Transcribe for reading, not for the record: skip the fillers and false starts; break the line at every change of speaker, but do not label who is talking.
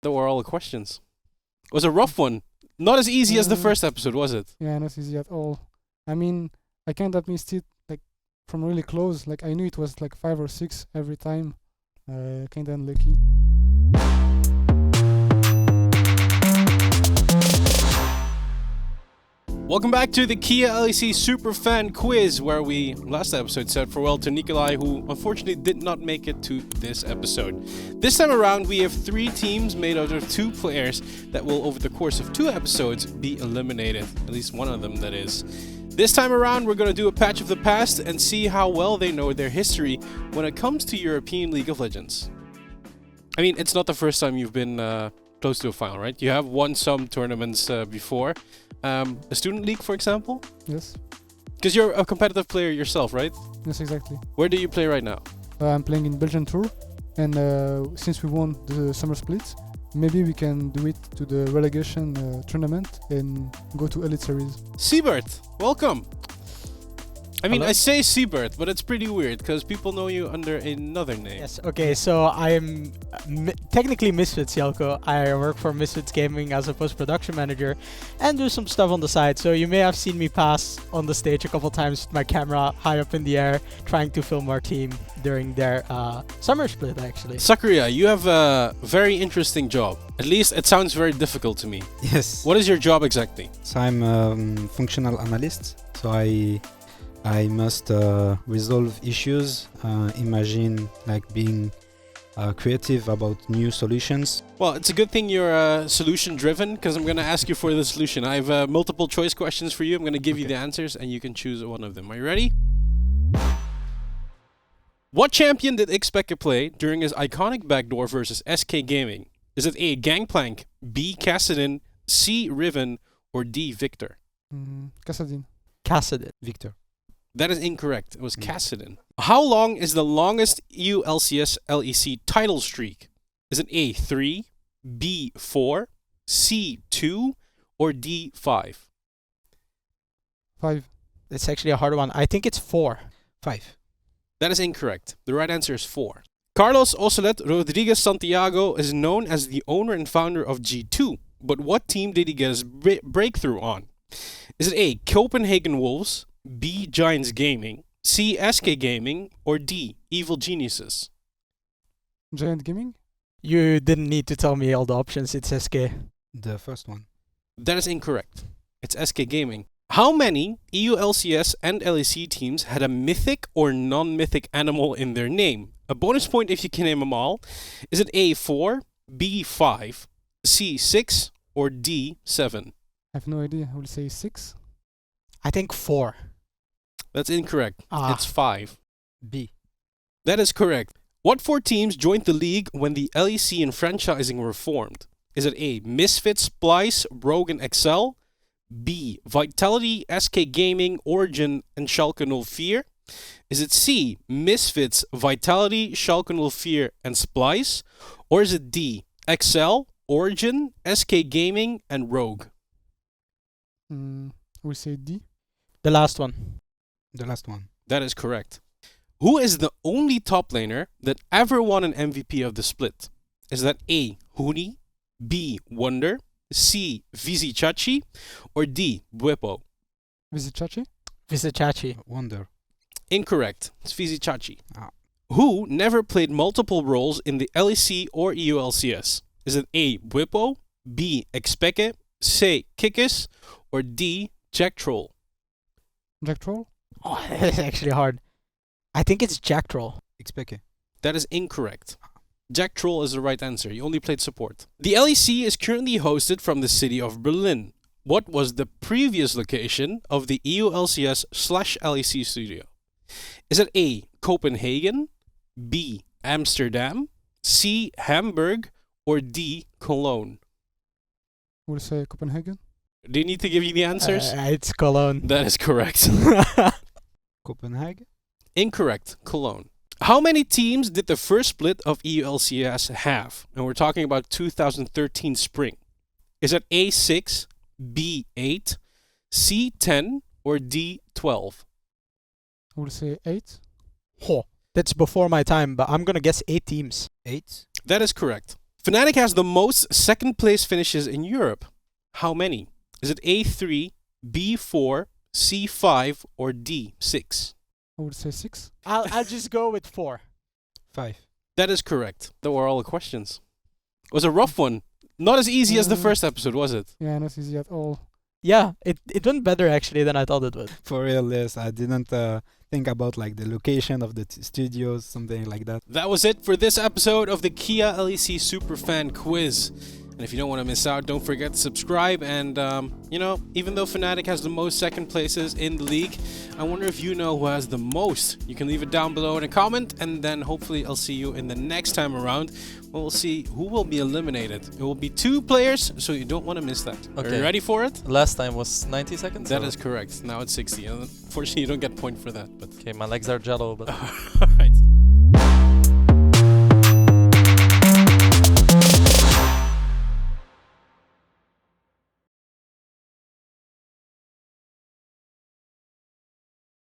That were all the questions. It was a rough one. Not as easy as the first episode, was it?
Yeah, not easy at all. I mean, I kind of missed it like from really close. Like I knew it was like 5 or 6 every time. Kind of unlucky.
Welcome back to the Kia LEC Super Fan quiz, where we last episode said farewell to Nikolai, who unfortunately did not make it to this episode. This time around, we have 3 teams made out of 2 players that will, over the course of 2 episodes, be eliminated. At least one of them, that is. This time around, we're going to do a patch of the past and see how well they know their history when it comes to European League of Legends. I mean, it's not the first time you've been close to a final, right? You have won some tournaments before. A student league, for example?
Yes.
Because you're a competitive player yourself, right?
Yes, exactly.
Where do you play right now?
I'm playing in Belgian Tour, and since we won the summer split, maybe we can do it to the relegation tournament and go to Elite Series.
Siebert, welcome. I mean,
Hello?
I say Siebert, but it's pretty weird because people know you under another name.
Yes, okay, so I'm technically Misfits Jelko. I work for Misfits Gaming as a post-production manager and do some stuff on the side. So you may have seen me pass on the stage a couple times with my camera high up in the air trying to film our team during their summer split, actually.
Sakaria, you have a very interesting job. At least it sounds very difficult to me.
Yes.
What is your job exactly?
So I'm a functional analyst. So I must resolve issues, imagine like being creative about new solutions.
Well, it's a good thing you're solution driven, because I'm going to ask you for the solution. I have multiple choice questions for you. I'm going to give you the answers and you can choose one of them. Are you ready? What champion did Xpeke play during his iconic backdoor versus SK Gaming? Is it A, Gangplank, B, Kassadin, C, Riven, or D, Victor?
Kassadin.
Kassadin.
Victor.
That is incorrect. It was Kassadin. How long is the longest EU LCS LEC title streak? Is it A, 3, B, 4, C, 2, or D, 5?
5.
It's actually a hard one. I think it's 4.
5.
That is incorrect. The right answer is 4. Carlos Ocelet Rodriguez Santiago is known as the owner and founder of G2, but what team did he get his breakthrough on? Is it A, Copenhagen Wolves, B, Giants Gaming, C, SK Gaming, or D, Evil Geniuses?
Giant Gaming?
You didn't need to tell me all the options. It's SK.
The first one.
That is incorrect. It's SK Gaming. How many EU LCS and LEC teams had a mythic or non-mythic animal in their name? A bonus point if you can name them all. Is it A, 4, B, 5, C, 6, or D, 7?
I have no idea. I will say 6.
I think 4.
That's incorrect. It's 5.
B.
That is correct. What 4 teams joined the league when the LEC and franchising were formed? Is it A, Misfits, Splice, Rogue, and Excel? B, Vitality, SK Gaming, Origin, and Schalke 04? Is it C, Misfits, Vitality, Schalke 04, and Splice? Or is it D, Excel, Origin, SK Gaming, and Rogue?
I will say D.
The last one.
The last one.
That is correct. Who is the only top laner that ever won an MVP of the split? Is that A, Huni, B, Wonder, C, Vizichachi, or D, Bwipo?
Vizichachi?
Vizichachi.
Wonder.
Incorrect. It's Vizichachi.
Ah.
Who never played multiple roles in the LEC or EU LCS? Is it A, Bwipo, B, Xpeke, C, Kikis, or D, Jack Troll?
Jack Troll?
Oh, that's actually hard. I think it's Jack Troll.
Xpeke.
That is incorrect. Jack Troll is the right answer. He only played support. The LEC is currently hosted from the city of Berlin. What was the previous location of the EU LCS/LEC studio? Is it A, Copenhagen, B, Amsterdam, C, Hamburg, or D, Cologne?
I will say Copenhagen.
Do you need to give you the answers?
It's Cologne.
That is correct.
Copenhagen.
Incorrect. Cologne. How many teams did the first split of EU LCS have? And we're talking about 2013 spring. Is it A6, B8, C10, or D12?
I will say 8.
Oh, that's before my time, but I'm gonna guess 8 teams.
8.
That is correct. Fnatic has the most second place finishes in Europe. How many? Is it A3, B4, C5, or D6?
I would say 6.
I'll just go with 4.
5.
That is correct. Those were all the questions. It was a rough one. Not as easy as the first episode, was it?
Yeah, not easy at all.
Yeah, it went better actually than I thought it would.
For real, yes. I didn't think about like the location of the studios, something like that.
That was it for this episode of the Kia LEC Super Fan Quiz. And if you don't want to miss out, don't forget to subscribe. And, even though Fnatic has the most second places in the league, I wonder if you know who has the most. You can leave it down below in a comment, and then hopefully I'll see you in the next time around. We'll see who will be eliminated. It will be 2 players, so you don't want to miss that.
Okay.
Are you ready for it?
Last time was 90 seconds?
That is correct. Now it's 60. Unfortunately, you don't get point for that. But
Okay, my legs are jello, but...